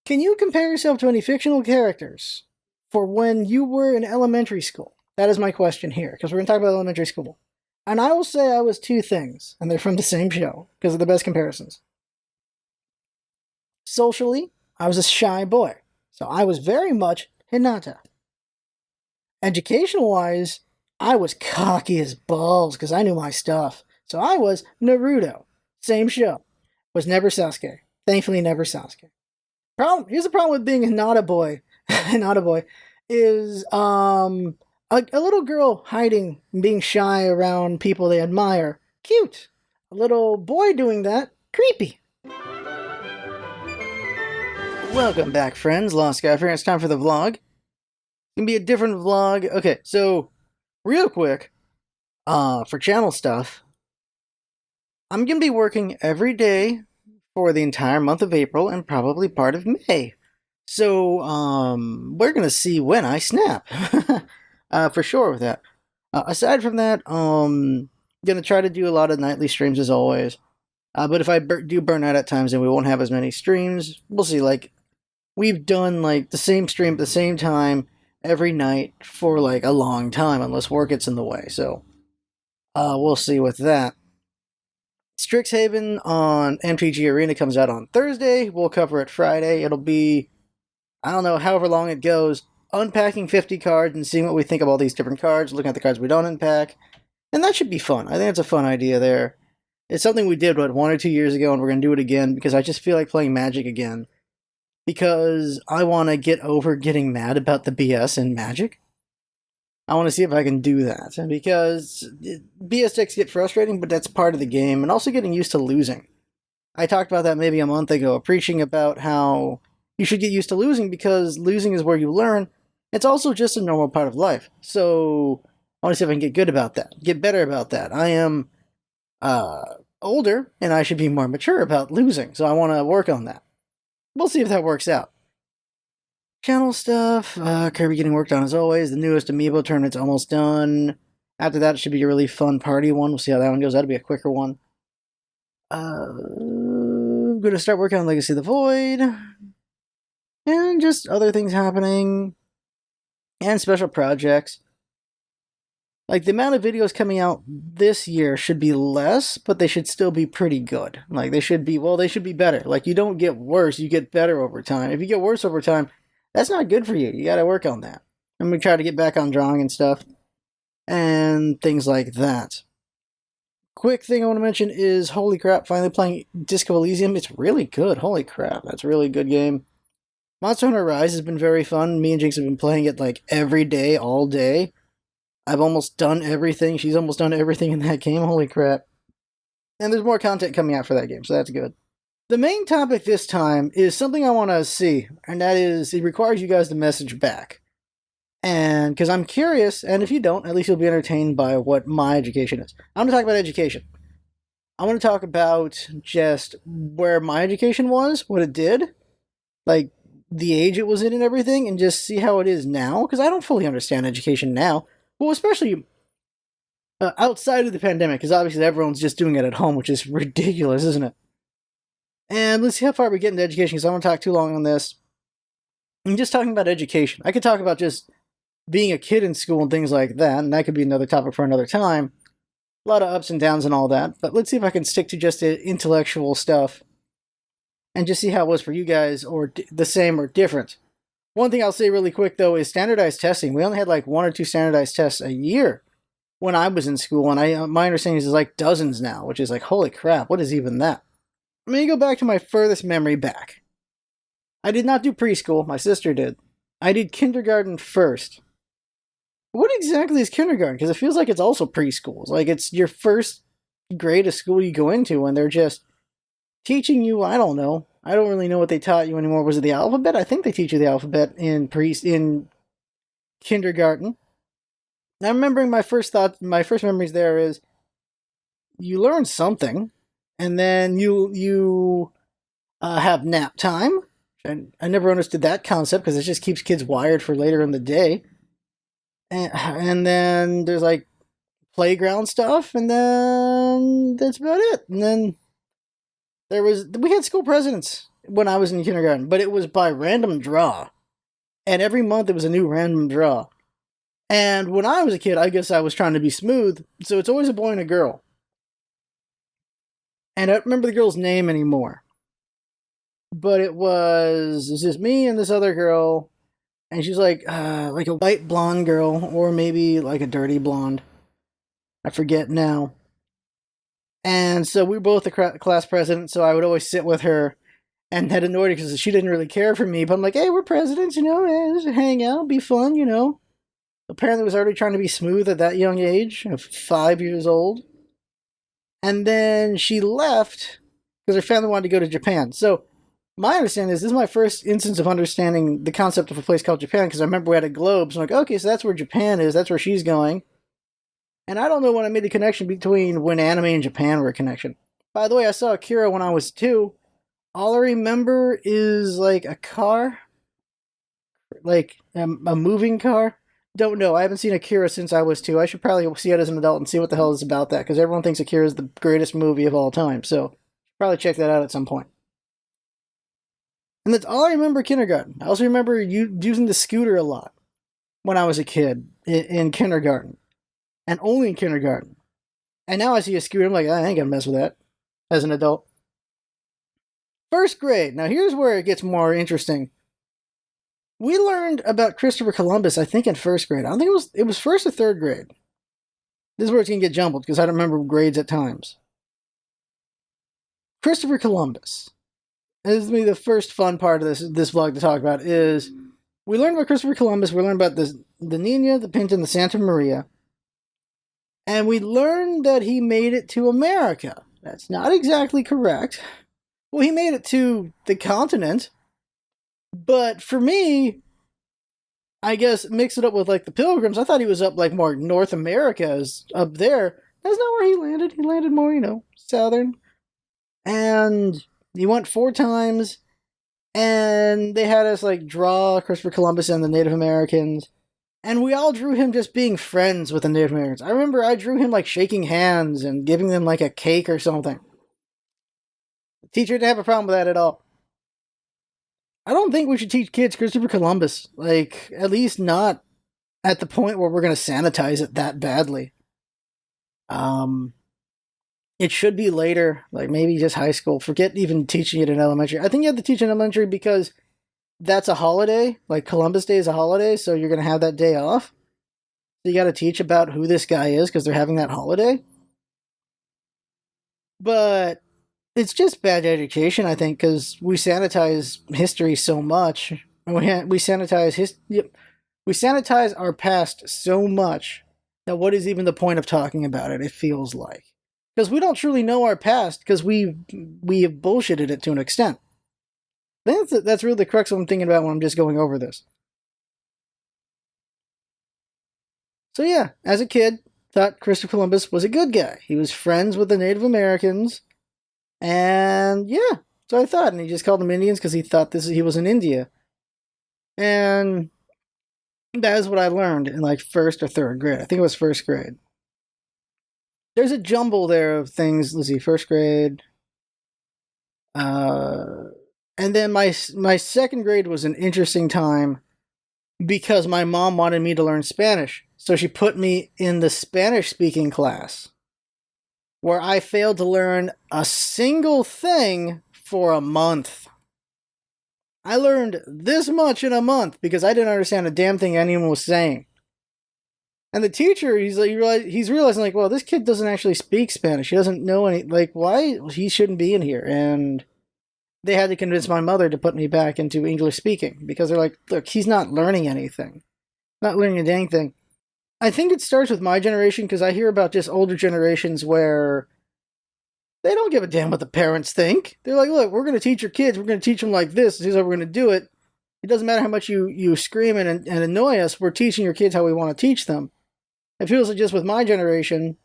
Can you compare yourself to any fictional characters for when you were in elementary school? That is my question here, because we're going to talk about elementary school. And I will say I was two things, and they're from the same show, because of the best comparisons. Socially, I was a shy boy, so I was very much Hinata. Educational-wise, I was cocky as balls, because I knew my stuff. So I was Naruto. Same show. Was never Sasuke. Thankfully, never Sasuke. Here's the problem with being a Hinata boy. Hinata boy is a little girl hiding and being shy around people they admire. Cute. A little boy doing that. Creepy. Welcome back, friends. Lost Guy here. It's time for the vlog. It's gonna be a different vlog. Okay, so real quick, for channel stuff, I'm gonna be working every day for the entire month of April and probably part of May. So, we're gonna see when I snap. For sure with that. Aside from that, gonna try to do a lot of nightly streams as always. But if I do burn out at times, then we won't have as many streams. We'll see. Like, we've done like the same stream at the same time every night for like a long time, unless work gets in the way. So, we'll see with that. Strixhaven on MTG Arena comes out on Thursday. We'll cover it Friday. It'll be, I don't know, however long it goes, unpacking 50 cards and seeing what we think of all these different cards, looking at the cards we don't unpack. And that should be fun. I think it's a fun idea there. It's something we did, 1 or 2 years ago, and we're going to do it again because I just feel like playing Magic again. Because I want to get over getting mad about the BS in Magic. I want to see if I can do that, because BS decks get frustrating, but that's part of the game, and also getting used to losing. I talked about that maybe a month ago, preaching about how you should get used to losing, because losing is where you learn. It's also just a normal part of life, so I want to see if I can get good about that, get better about that. I am older, and I should be more mature about losing, so I want to work on that. We'll see if that works out. Channel stuff, Kirby getting worked on as always. The newest Amiibo tournament's almost done. After that, it should be a really fun party one. We'll see how that one goes. That'll be a quicker one. I'm going to start working on Legacy of the Void. And just other things happening. And special projects. Like, the amount of videos coming out this year should be less, but they should still be pretty good. Like, they should be better. Like, you don't get worse, you get better over time. If you get worse over time, that's not good for you. You gotta work on that. I'm gonna try to get back on drawing and stuff. And things like that. Quick thing I want to mention is, holy crap, finally playing Disco Elysium. It's really good. Holy crap, that's a really good game. Monster Hunter Rise has been very fun. Me and Jinx have been playing it like every day, all day. I've almost done everything. She's almost done everything in that game. Holy crap. And there's more content coming out for that game, so that's good. The main topic this time is something I want to see, and that is, it requires you guys to message back. And, because I'm curious, and if you don't, at least you'll be entertained by what my education is. I'm going to talk about education. I want to talk about just where my education was, what it did, like, the age it was in and everything, and just see how it is now, because I don't fully understand education now. Well, especially outside of the pandemic, because obviously everyone's just doing it at home, which is ridiculous, isn't it? And let's see how far we get into education, because I don't want to talk too long on this. I'm just talking about education. I could talk about just being a kid in school and things like that, and that could be another topic for another time. A lot of ups and downs and all that, but let's see if I can stick to just the intellectual stuff and just see how it was for you guys, or the same or different. One thing I'll say really quick, though, is standardized testing. We only had like 1 or 2 standardized tests a year when I was in school, and my understanding is like dozens now, which is like, holy crap, what is even that? I'm going to go back to my furthest memory back. I did not do preschool. My sister did. I did kindergarten first. What exactly is kindergarten? Because it feels like it's also preschool. It's like it's your first grade of school you go into, and they're just teaching you, I don't know. I don't really know what they taught you anymore. Was it the alphabet? I think they teach you the alphabet in kindergarten. And I'm remembering my first memories there is, you learn something, and then you have nap time. I never understood that concept, because it just keeps kids wired for later in the day. And then there's like playground stuff, and then that's about it. And then we had school presidents. when I was in kindergarten, but it was by random draw. And every month it was a new random draw. And when I was a kid, I guess I was trying to be smooth, so it's always a boy and a girl. And I don't remember the girl's name anymore. But it was just me and this other girl, and she's like a white blonde girl, or maybe like a dirty blonde. I forget now. And so we were both the class president, so I would always sit with her, and that annoyed her because she didn't really care for me. But I'm like, hey, we're presidents, just hang out, be fun, Apparently, I was already trying to be smooth at that young age, of 5 years old. And then she left because her family wanted to go to Japan. So my understanding is this is my first instance of understanding the concept of a place called Japan, because I remember we had a globe. So I'm like, okay, so that's where Japan is. That's where she's going. And I don't know when I made the connection between when anime and Japan were a connection. By the way, I saw Akira when I was 2. All I remember is like a car, like a moving car. Don't know. I haven't seen Akira since I was 2. I should probably see it as an adult and see what the hell is about that, because everyone thinks Akira is the greatest movie of all time. So probably check that out at some point. And that's all I remember kindergarten. I also remember using the scooter a lot when I was a kid in kindergarten. And only in kindergarten. And now I see a scooter, I'm like, I ain't gonna mess with that as an adult. First grade. Now here's where it gets more interesting. We learned about Christopher Columbus, I think, in first grade. I don't think it was first or third grade. This is where it's gonna get jumbled, because I don't remember grades at times. Christopher Columbus. This is me the first fun part of this vlog to talk about is we learned about Christopher Columbus, we learned about the Nina, the Pinta, and the Santa Maria. And we learned that he made it to America. That's not exactly correct. Well, he made it to the continent. But for me, I guess mix it up with like the Pilgrims. I thought he was up like more North America, is up there. That's not where he landed. He landed more, southern. And he went 4 times. And they had us like draw Christopher Columbus and the Native Americans. And we all drew him just being friends with the Native Americans. I remember I drew him like shaking hands and giving them like a cake or something. The teacher didn't have a problem with that at all. I don't think we should teach kids Christopher Columbus. Like, at least not at the point where we're going to sanitize it that badly. It should be later, like maybe just high school. Forget even teaching it in elementary. I think you have to teach in elementary because that's a holiday, like Columbus Day is a holiday, so you're going to have that day off. So you got to teach about who this guy is because they're having that holiday. But it's just bad education, I think, because we sanitize history so much. We sanitize we sanitize our past so much that what is even the point of talking about it? It feels like, because we don't truly know our past because we have bullshitted it to an extent. That's really the crux of what I'm thinking about when I'm just going over this. So yeah, as a kid, thought Christopher Columbus was a good guy. He was friends with the Native Americans. And yeah, so I thought. And he just called them Indians because he thought he was in India. And that is what I learned in like first or third grade. I think it was first grade. There's a jumble there of things. Let's see, first grade. And then my second grade was an interesting time because my mom wanted me to learn Spanish. So she put me in the Spanish-speaking class, where I failed to learn a single thing for a month. I learned this much in a month because I didn't understand a damn thing anyone was saying. And the teacher, he's realizing like, well, this kid doesn't actually speak Spanish. He doesn't know any, like, why he shouldn't be in here. And they had to convince my mother to put me back into English speaking because they're like, look, he's not learning anything. Not learning a dang thing. I think it starts with my generation because I hear about just older generations where they don't give a damn what the parents think. They're like, look, we're going to teach your kids. We're going to teach them like this. This is how we're going to do it. It doesn't matter how much you scream and annoy us. We're teaching your kids how we want to teach them. It feels like just with my generation,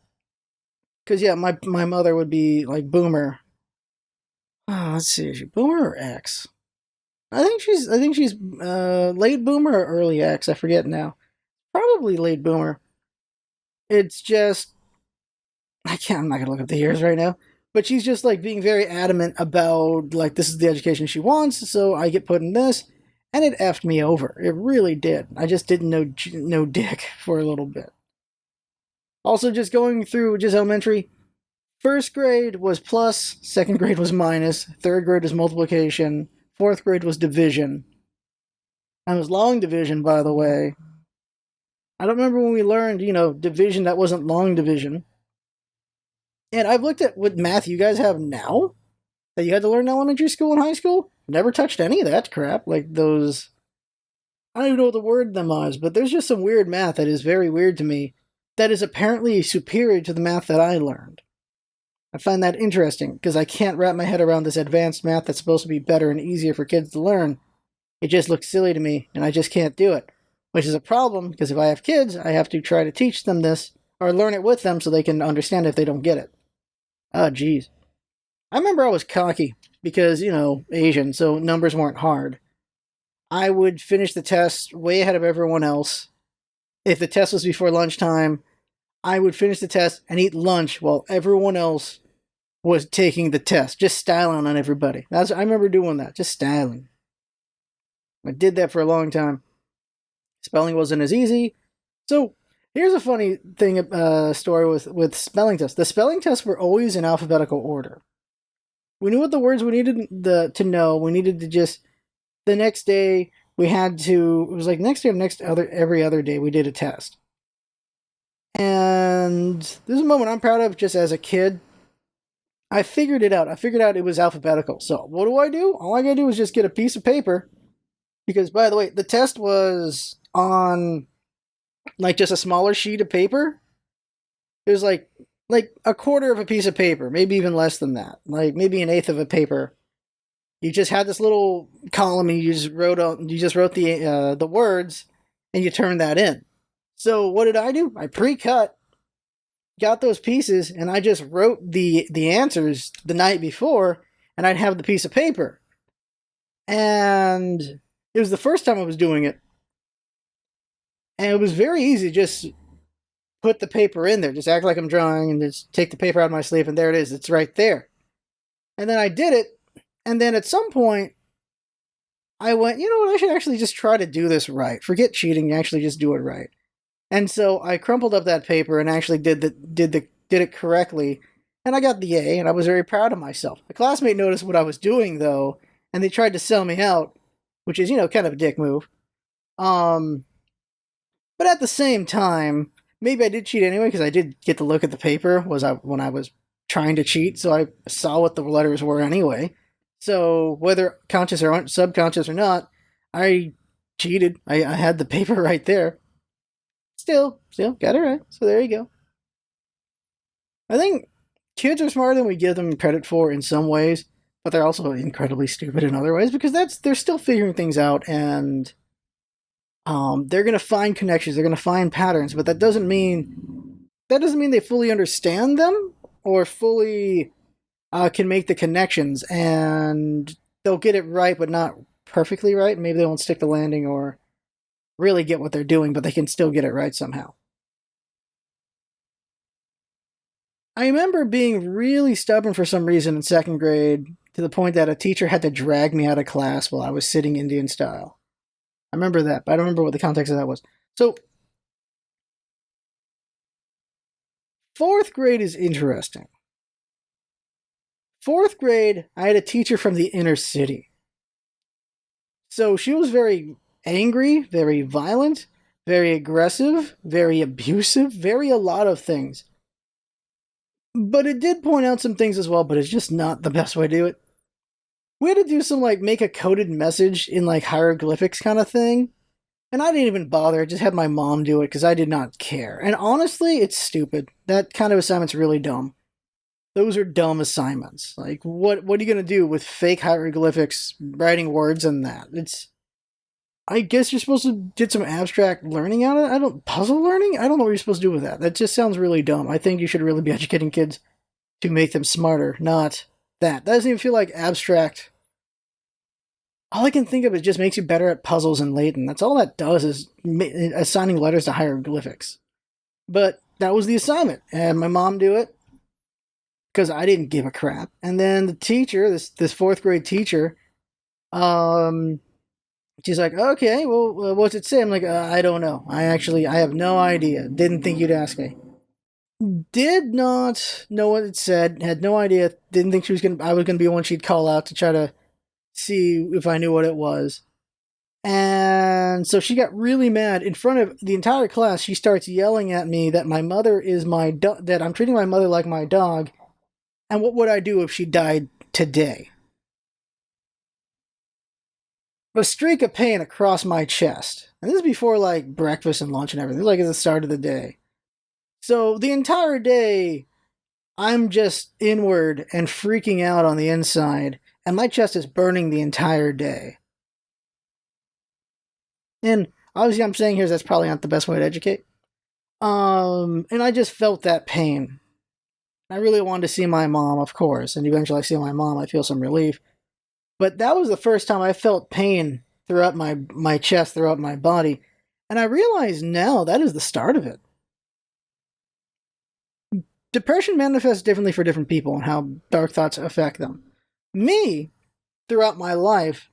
because yeah, my mother would be like boomer. Oh, let's see, is she boomer or X? I think she's late boomer or early X. I forget now. Probably late boomer. It's just I'm not gonna look up the years right now. But she's just like being very adamant about like this is the education she wants, so I get put in this, and it effed me over. It really did. I just didn't know dick for a little bit. Also, just going through just elementary, first grade was plus, second grade was minus, third grade was multiplication, fourth grade was division. And it was long division, by the way. I don't remember when we learned, division that wasn't long division. And I've looked at what math you guys have now that you had to learn in elementary school and high school. Never touched any of that crap. Like those, I don't even know what the word them is, but there's just some weird math that is very weird to me that is apparently superior to the math that I learned. I find that interesting because I can't wrap my head around this advanced math that's supposed to be better and easier for kids to learn. It just looks silly to me, and I just can't do it. Which is a problem, because if I have kids, I have to try to teach them this, or learn it with them so they can understand if they don't get it. Oh, jeez. I remember I was cocky, because, Asian, so numbers weren't hard. I would finish the test way ahead of everyone else. If the test was before lunchtime, I would finish the test and eat lunch while everyone else was taking the test, just styling on everybody. I remember doing that, just styling. I did that for a long time. Spelling wasn't as easy. So here's a funny thing, story with spelling tests. The spelling tests were always in alphabetical order. We knew what the words we needed to know. We needed to just, the next day we had to, it was like next day or every other day we did a test. And this is a moment I'm proud of just as a kid. I figured it out. I figured out it was alphabetical. So what do? All I gotta do is just get a piece of paper. Because, by the way, the test was on, like, just a smaller sheet of paper. It was like a quarter of a piece of paper, maybe even less than that. Like, maybe an eighth of a paper. You just had this little column, and you just wrote the words, and you turned that in. So what did I do? I pre-cut, got those pieces, and I just wrote the answers the night before, and I'd have the piece of paper. And it was the first time I was doing it. And it was very easy to just put the paper in there. Just act like I'm drawing and just take the paper out of my sleeve and there it is. It's right there. And then I did it. And then at some point, I went, you know what? I should actually just try to do this right. Forget cheating. Actually just do it right. And so I crumpled up that paper and actually did it correctly. And I got the A and I was very proud of myself. A classmate noticed what I was doing though. And they tried to sell me out, which is, kind of a dick move. But at the same time, maybe I did cheat anyway because I did get to look at the paper when I was trying to cheat, so I saw what the letters were anyway. So whether conscious or subconscious or not, I cheated. I had the paper right there. Still got it right. So there you go. I think kids are smarter than we give them credit for in some ways, but they're also incredibly stupid in other ways because they're still figuring things out and they're going to find connections, they're going to find patterns, but that doesn't mean they fully understand them or fully can make the connections, and they'll get it right but not perfectly right. Maybe they won't stick the landing or really get what they're doing, but they can still get it right somehow. I remember being really stubborn for some reason in second grade to the point that a teacher had to drag me out of class while I was sitting Indian style. I remember that, but I don't remember what the context of that was. So, fourth grade is interesting. Fourth grade, I had a teacher from the inner city. So she was very angry, very violent, very aggressive, very abusive, very a lot of things. But it did point out some things as well, but it's just not the best way to do it. We had to do some, make a coded message in, hieroglyphics kind of thing. And I didn't even bother. I just had my mom do it because I did not care. And honestly, it's stupid. That kind of assignment's really dumb. Those are dumb assignments. What are you going to do with fake hieroglyphics, writing words in that? I guess you're supposed to get some abstract learning out of it. Puzzle learning? I don't know what you're supposed to do with that. That just sounds really dumb. I think you should really be educating kids to make them smarter, not that. That doesn't even feel like abstract. All I can think of is just makes you better at puzzles and Latin. That's all that does is assigning letters to hieroglyphics. But that was the assignment, and my mom do it. because I didn't give a crap. And then the teacher, this fourth grade teacher, um, she's like, okay, well, what's it say? I'm like, I don't know. I have no idea. Didn't think you'd ask me. Did not know what it said. Had no idea. Didn't think I was gonna be one she'd call out to try to see if I knew what it was. And so she got really mad in front of the entire class. She starts yelling at me that my mother is that I'm treating my mother like my dog, and what would I do if she died today? A streak of pain across my chest. And this is before like breakfast and lunch and everything. Like at the start of the day. So the entire day, I'm just inward and freaking out on the inside, and my chest is burning the entire day. And obviously, I'm saying here that's probably not the best way to educate. And I just felt that pain. I really wanted to see my mom, of course, and eventually I see my mom, I feel some relief. But that was the first time I felt pain throughout my chest, throughout my body. And I realize now that is the start of it. Depression manifests differently for different people and how dark thoughts affect them. Me, throughout my life,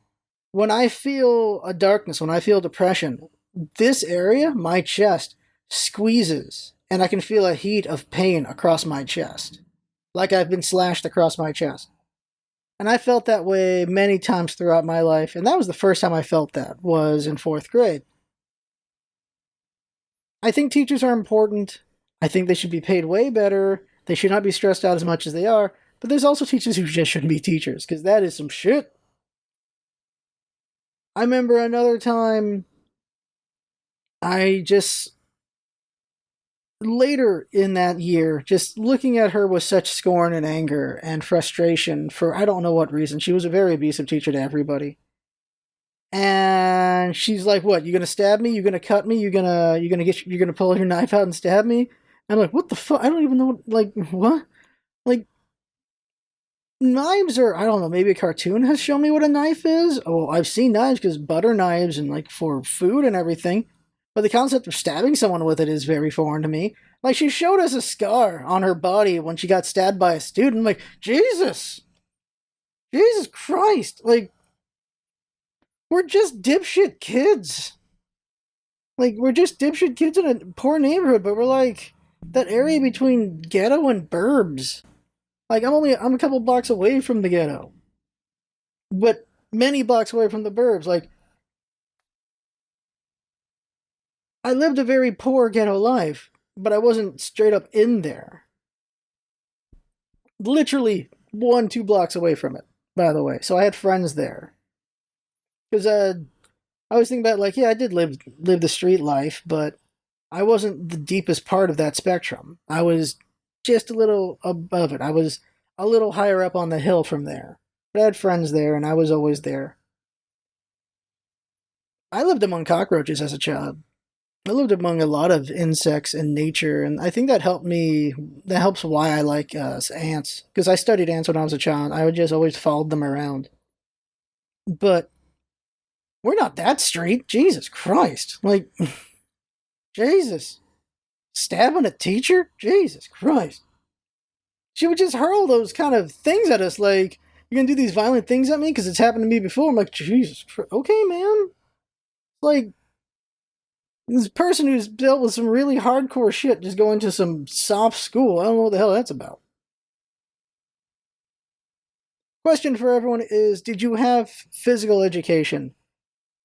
when I feel a darkness, when I feel depression, this area, my chest, squeezes, and I can feel a heat of pain across my chest, like I've been slashed across my chest. And I felt that way many times throughout my life, and that was the first time I felt that, was in fourth grade. I think teachers are important. I think they should be paid way better. They should not be stressed out as much as they are, but there's also teachers who just shouldn't be teachers, because that is some shit. I remember another time, later in that year, just looking at her with such scorn and anger and frustration for I don't know what reason. She was a very abusive teacher to everybody. And she's like, "What? You gonna stab me? You gonna cut me? You gonna pull your knife out and stab me?" I'm like, "What the fuck? I don't even know. Like what? Like knives are I don't know. Maybe a cartoon has shown me what a knife is. Oh, I've seen knives because butter knives and like for food and everything. But the concept of stabbing someone with it is very foreign to me. Like, she showed us a scar on her body when she got stabbed by a student. I'm like, Jesus! Jesus Christ! Like, we're just dipshit kids. Like, we're just dipshit kids in a poor neighborhood, but we're like, that area between ghetto and burbs. Like, I'm a couple blocks away from the ghetto. But many blocks away from the burbs. Like, I lived a very poor ghetto life, but I wasn't straight up in there. Literally 1-2 blocks away from it, by the way. So I had friends there. Because I was thinking about, like, yeah, I did live the street life, but I wasn't the deepest part of that spectrum. I was just a little above it. I was a little higher up on the hill from there. But I had friends there, and I was always there. I lived among cockroaches as a child. I lived among a lot of insects and nature, and I think that helped me. That helps why I like ants, because I studied ants when I was a child. I would just always followed them around. But we're not that straight. Jesus Christ! Like, Jesus, stabbing a teacher? Jesus Christ! She would just hurl those kind of things at us, like, "You're gonna do these violent things at me because it's happened to me before." I'm like, Jesus Christ. Okay, man. Like, this person who's dealt with some really hardcore shit just going to some soft school. I don't know what the hell that's about. Question for everyone is, did you have physical education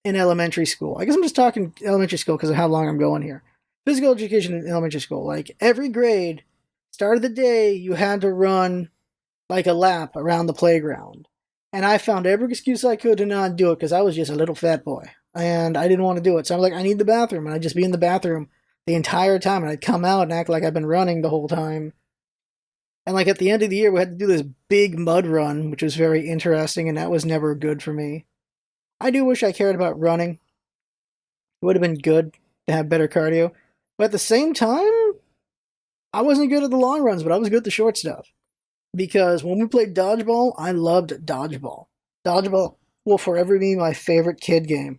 in elementary school? I guess I'm just talking elementary school because of how long I'm going here. Physical education in elementary school. Like, every grade, start of the day, you had to run like a lap around the playground. And I found every excuse I could to not do it because I was just a little fat boy. And I didn't want to do it. So I'm like, I need the bathroom. And I'd just be in the bathroom the entire time. And I'd come out and act like I've been running the whole time. And like at the end of the year, we had to do this big mud run, which was very interesting. And that was never good for me. I do wish I cared about running. It would have been good to have better cardio. But at the same time, I wasn't good at the long runs, but I was good at the short stuff. Because when we played dodgeball, I loved dodgeball. Dodgeball will forever be my favorite kid game.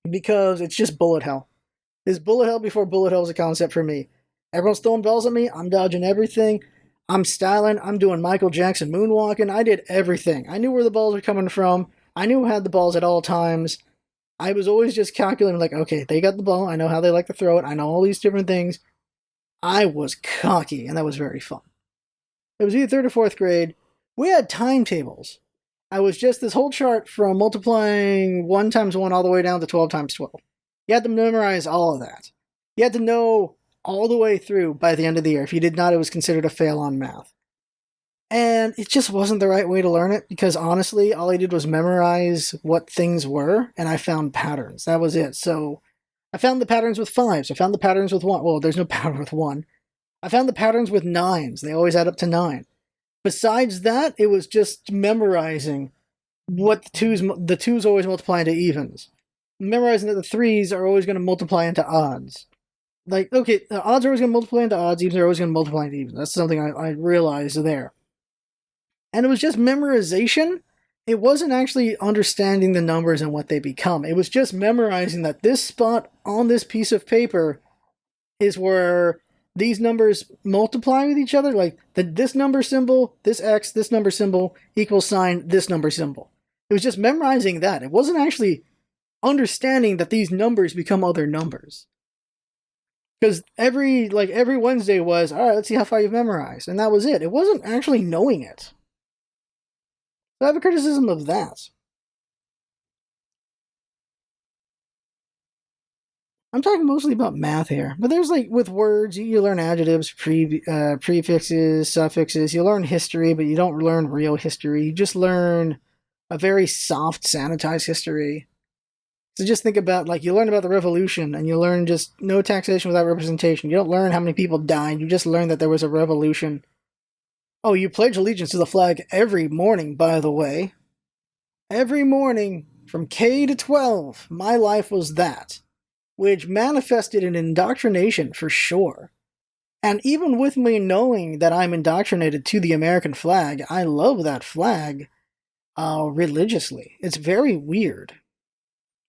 Because it's just bullet hell. It's bullet hell before bullet hell is a concept for me. Everyone's throwing balls at me. I'm dodging everything. I'm styling. I'm doing Michael Jackson moonwalking. I did everything. I knew where the balls were coming from. I knew who had the balls at all times. I was always just calculating, like, okay, they got the ball. I know how they like to throw it. I know all these different things. I was cocky, and that was very fun. It was either third or fourth grade. We had timetables. I was just this whole chart from multiplying 1 times 1 all the way down to 12 times 12. You had to memorize all of that. You had to know all the way through by the end of the year. If you did not, it was considered a fail on math. And it just wasn't the right way to learn it because honestly, all I did was memorize what things were and I found patterns. That was it. So I found the patterns with 5s. I found the patterns with 1. Well, there's no pattern with 1. I found the patterns with 9s. They always add up to 9. Besides that, it was just memorizing what the twos always multiply into evens. Memorizing that the 3s are always going to multiply into odds. Like, okay, the odds are always going to multiply into odds, evens are always going to multiply into evens. That's something I realized there. And it was just memorization. It wasn't actually understanding the numbers and what they become. It was just memorizing that this spot on this piece of paper is where these numbers multiply with each other. Like this number symbol, this X, this number symbol equals sign this number symbol. It was just memorizing that. It wasn't actually understanding that these numbers become other numbers. Because every Wednesday was, all right, let's see how far you've memorized. And that was it. It wasn't actually knowing it. So I have a criticism of that. I'm talking mostly about math here. But there's like, with words, you learn adjectives, prefixes, suffixes. You learn history, but you don't learn real history. You just learn a very soft, sanitized history. So just think about, like, you learn about the revolution, and you learn just no taxation without representation. You don't learn how many people died. You just learn that there was a revolution. Oh, you pledge allegiance to the flag every morning, by the way. Every morning, from K to 12, my life was that, which manifested in indoctrination for sure. And even with me knowing that I'm indoctrinated to the American flag, I love that flag religiously. It's very weird.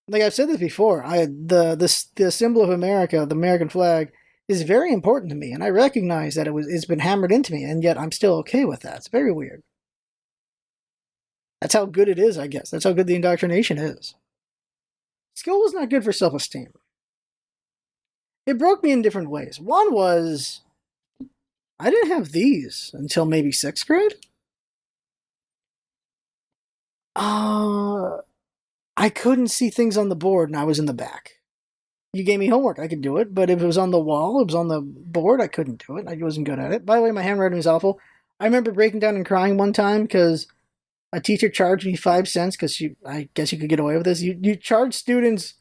Like I've said this before, the symbol of America, the American flag, is very important to me, and I recognize that it's been hammered into me, and yet I'm still okay with that. It's very weird. That's how good it is, I guess. That's how good the indoctrination is. School was not good for self-esteem. It broke me in different ways. One was, I didn't have these until maybe 6th grade. I couldn't see things on the board, and I was in the back. You gave me homework, I could do it, but if it was on the wall, it was on the board, I couldn't do it. I wasn't good at it. By the way, my handwriting was awful. I remember breaking down and crying one time because a teacher charged me 5 cents because I guess you could get away with this. You charge students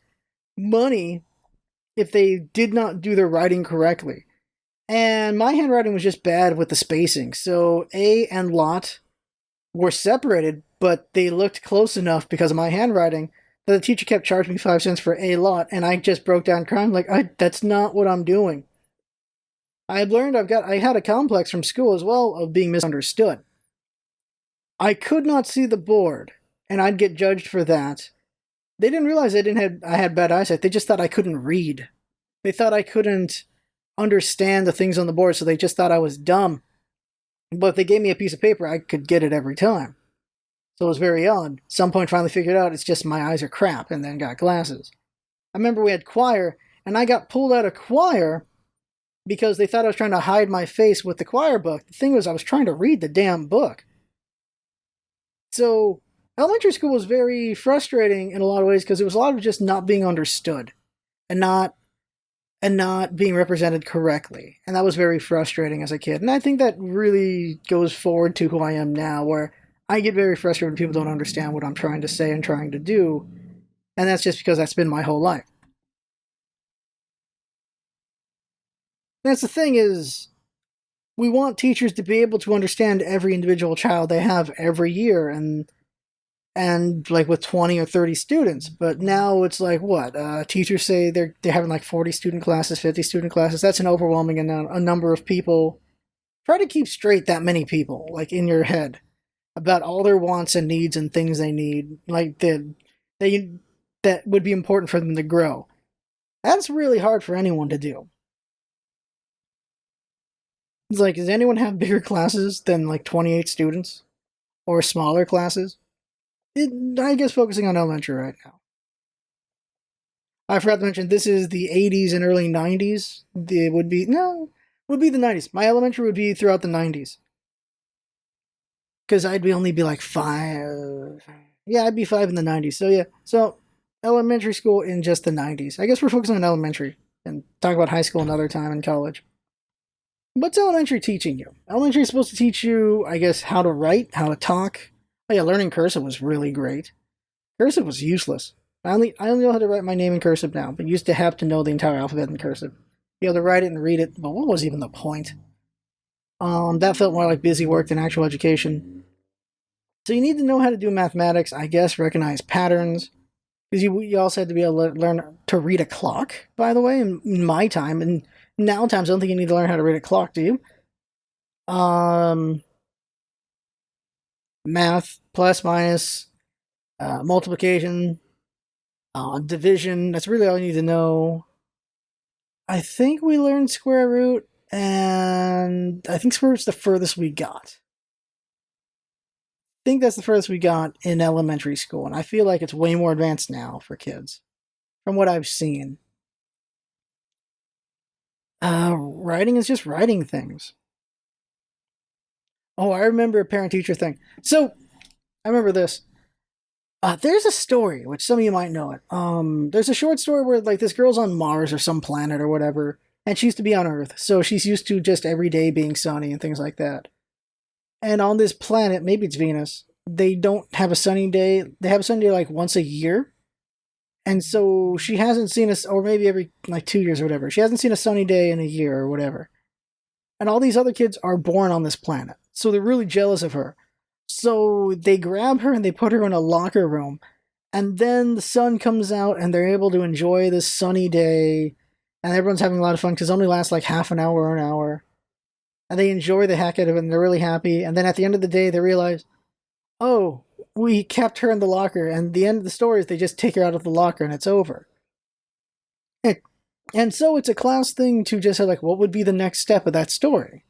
money if they did not do their writing correctly. And my handwriting was just bad with the spacing. So A and lot were separated, but they looked close enough because of my handwriting that the teacher kept charging me 5 cents for a lot, and I just broke down crying like, that's not what I'm doing. I had learned I had a complex from school as well of being misunderstood. I could not see the board, and I'd get judged for that. They didn't realize I had bad eyesight. They just thought I couldn't read. They thought I couldn't understand the things on the board, so they just thought I was dumb. But if they gave me a piece of paper, I could get it every time. So it was very odd. Some point finally figured out it's just my eyes are crap, and then got glasses. I remember we had choir, and I got pulled out of choir because they thought I was trying to hide my face with the choir book. The thing was, I was trying to read the damn book. So elementary school was very frustrating in a lot of ways because it was a lot of just not being understood and not being represented correctly. And that was very frustrating as a kid. And I think that really goes forward to who I am now, where I get very frustrated when people don't understand what I'm trying to say and trying to do. And that's just because that's been my whole life. That's the thing is, we want teachers to be able to understand every individual child they have every year, and like with 20 or 30 students. But now it's like, what? Teachers say they're having like 40 student classes, 50 student classes. That's an overwhelming a number of people. Try to keep straight that many people, like, in your head about all their wants and needs and things they need, like that would be important for them to grow. That's really hard for anyone to do. It's like, does anyone have bigger classes than like 28 students? Or smaller classes? I guess focusing on elementary right now. I forgot to mention, this is the 80s and early 90s. It would be, no, would be the 90s. My elementary would be throughout the 90s. Because I'd only be like 5. Yeah, I'd be 5 in the 90s. So yeah, so elementary school in just the 90s. I guess we're focusing on elementary and talk about high school another time in college. What's elementary teaching you? Elementary is supposed to teach you, I guess, how to write, how to talk. Oh yeah, learning cursive was really great. Cursive was useless. I only know how to write my name in cursive now, but used to have to know the entire alphabet in cursive. Be able to write it and read it, but what was even the point? That felt more like busy work than actual education. So you need to know how to do mathematics, I guess, recognize patterns. Because you also had to be able to learn to read a clock, by the way, in my time. And now times, I don't think you need to learn how to read a clock, do you? Math, plus, minus, multiplication, division. That's really all you need to know. I think we learned square root, and I think square root's the furthest we got. I think that's the furthest we got in elementary school, and I feel like it's way more advanced now for kids, from what I've seen. Writing is just writing things. Oh, I remember a parent-teacher thing. So, I remember this. There's a story, which some of you might know it. There's a short story where like this girl's on Mars or some planet or whatever, and she used to be on Earth, so she's used to just every day being sunny and things like that. And on this planet, maybe it's Venus, they don't have a sunny day. They have a sunny day like once a year. And so she hasn't seen us, or maybe every like 2 years or whatever. She hasn't seen a sunny day in a year or whatever. And all these other kids are born on this planet. So they're really jealous of her. So they grab her and they put her in a locker room. And then the sun comes out and they're able to enjoy this sunny day. And everyone's having a lot of fun because it only lasts like half an hour or an hour. And they enjoy the heck out of it and they're really happy. And then at the end of the day, they realize, oh, we kept her in the locker. And the end of the story is they just take her out of the locker and it's over. And so it's a class thing to just say, like, what would be the next step of that story?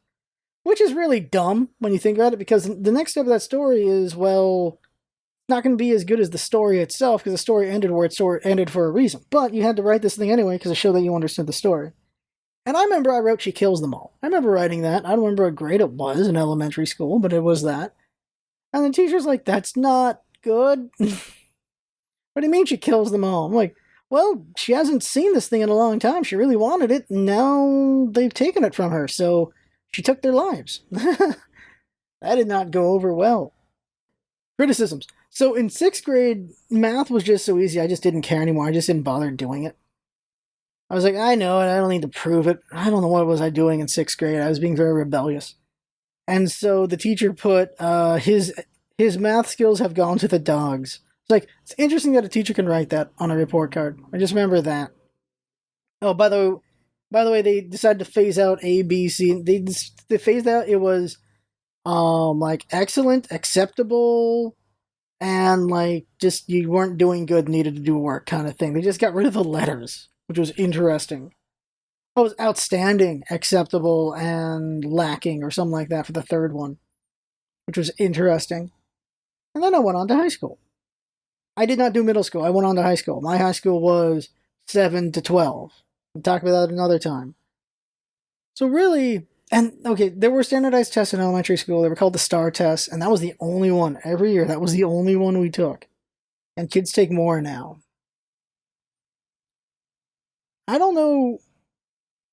Which is really dumb when you think about it, because the next step of that story is, well, not going to be as good as the story itself, because the story ended where it ended for a reason. But you had to write this thing anyway, because it showed that you understood the story. And I remember I wrote She Kills Them All. I remember writing that. I don't remember what grade it was in elementary school, but it was that. And the teacher's like, that's not good. What do you mean she kills them all? I'm like, well, she hasn't seen this thing in a long time. She really wanted it, and now they've taken it from her, so she took their lives. That did not go over well. Criticisms. So in 6th grade, math was just so easy, I just didn't care anymore. I just didn't bother doing it. I was like, I know it, I don't need to prove it. I don't know what was I doing in 6th grade. I was being very rebellious. And so the teacher put, his math skills have gone to the dogs. Like, it's interesting that a teacher can write that on a report card. I just remember that. Oh, by the way, they decided to phase out A, B, C. They phased out. It was, like excellent, acceptable, and like just you weren't doing good, needed to do work kind of thing. They just got rid of the letters, which was interesting. Oh, it was outstanding, acceptable, and lacking, or something like that for the third one, which was interesting. And then I went on to high school. I did not do middle school. I went on to high school. My high school was 7 to 12. We'll talk about that another time. So really, and okay, there were standardized tests in elementary school. They were called the STAR tests, and that was the only one. Every year, that was the only one we took. And kids take more now. I don't know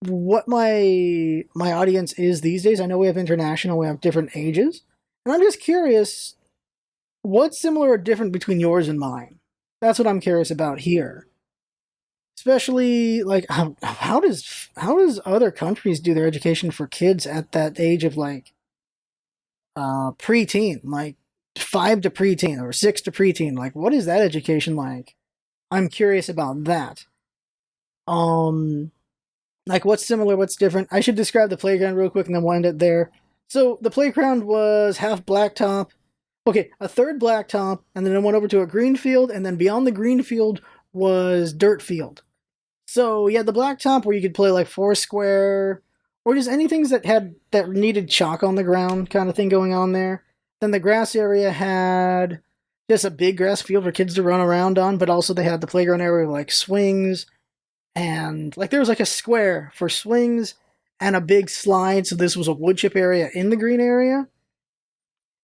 what my audience is these days. I know we have international, we have different ages. And I'm just curious, what's similar or different between yours and mine? That's what I'm curious about here. Especially, like, how does other countries do their education for kids at that age of, like, preteen? Like, 5 to preteen, or 6 to preteen? Like, what is that education like? I'm curious about that. Like, what's similar, what's different? I should describe the playground real quick and then wind it there. So, the playground was half blacktop. Okay, a third blacktop, and then it went over to a green field, and then beyond the green field was dirt field. So you had the blacktop where you could play like Foursquare, or just anything that needed chalk on the ground kind of thing going on there. Then the grass area had just a big grass field for kids to run around on, but also they had the playground area with like swings, and like there was like a square for swings and a big slide, so this was a wood chip area in the green area.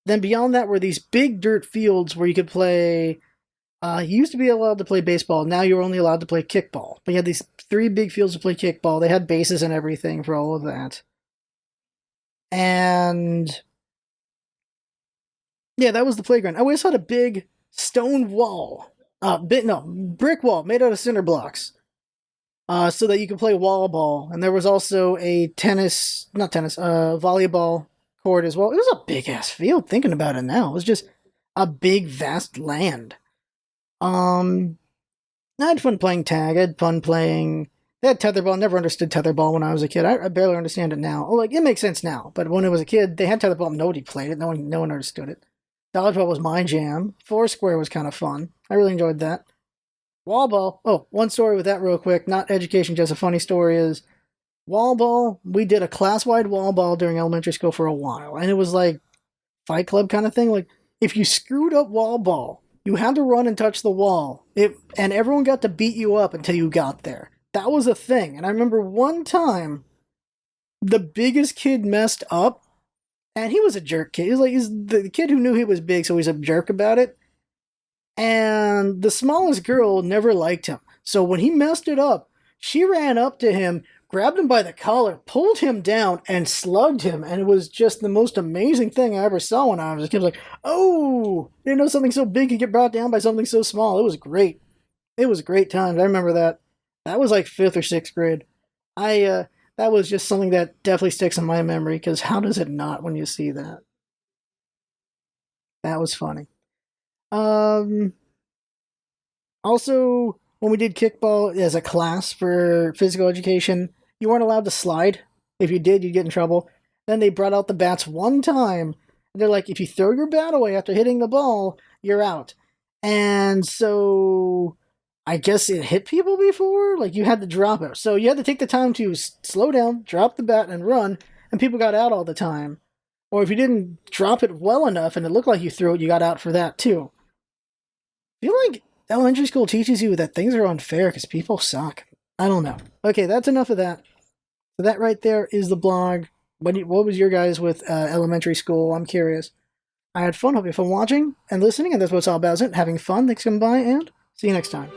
Then beyond that were these big dirt fields where you could play. You used to be allowed to play baseball. Now you're only allowed to play kickball. But you had these 3 big fields to play kickball. They had bases and everything for all of that. And yeah, that was the playground. I always had a big stone wall. Brick wall made out of cinder blocks. So that you could play wall ball. And there was also a volleyball court as well. It was a big ass field thinking about it now. It was just a big, vast land. I had fun playing tag. I had fun playing. They had tetherball. Never understood tetherball when I was a kid. I barely understand it now. Like, it makes sense now. But when I was a kid, they had tetherball. Nobody played it. No one understood it. Dodgeball was my jam. Foursquare was kind of fun. I really enjoyed that. Wall ball. Oh, one story with that real quick. Not education, just a funny story is wall ball. We did a class-wide wall ball during elementary school for a while. And it was like Fight Club kind of thing. Like, if you screwed up wall ball, you had to run and touch the wall, and everyone got to beat you up until you got there. That was a thing. And I remember one time, the biggest kid messed up, and he was a jerk kid. He's the kid who knew he was big, so he's a jerk about it. And the smallest girl never liked him. So when he messed it up, she ran up to him, grabbed him by the collar, pulled him down, and slugged him. And it was just the most amazing thing I ever saw when I was a kid. Like, oh, didn't know something so big could get brought down by something so small. It was great. It was great times. I remember that. That was like 5th or 6th grade. That was just something that definitely sticks in my memory, because how does it not when you see that? That was funny. Also, when we did kickball as a class for physical education, you weren't allowed to slide. If you did, you'd get in trouble. Then they brought out the bats one time, and they're like, if you throw your bat away after hitting the ball, you're out. And so I guess it hit people before? Like, you had to drop it. So you had to take the time to slow down, drop the bat, and run, and people got out all the time. Or if you didn't drop it well enough and it looked like you threw it, you got out for that too. I feel like elementary school teaches you that things are unfair because people suck. I don't know. Okay, that's enough of that. So that right there is the blog. What was your guys with elementary school? I'm curious. I had fun. Hope you had fun watching and listening, and that's what it's all about, isn't it? Having fun. Thanks for coming by, and see you next time.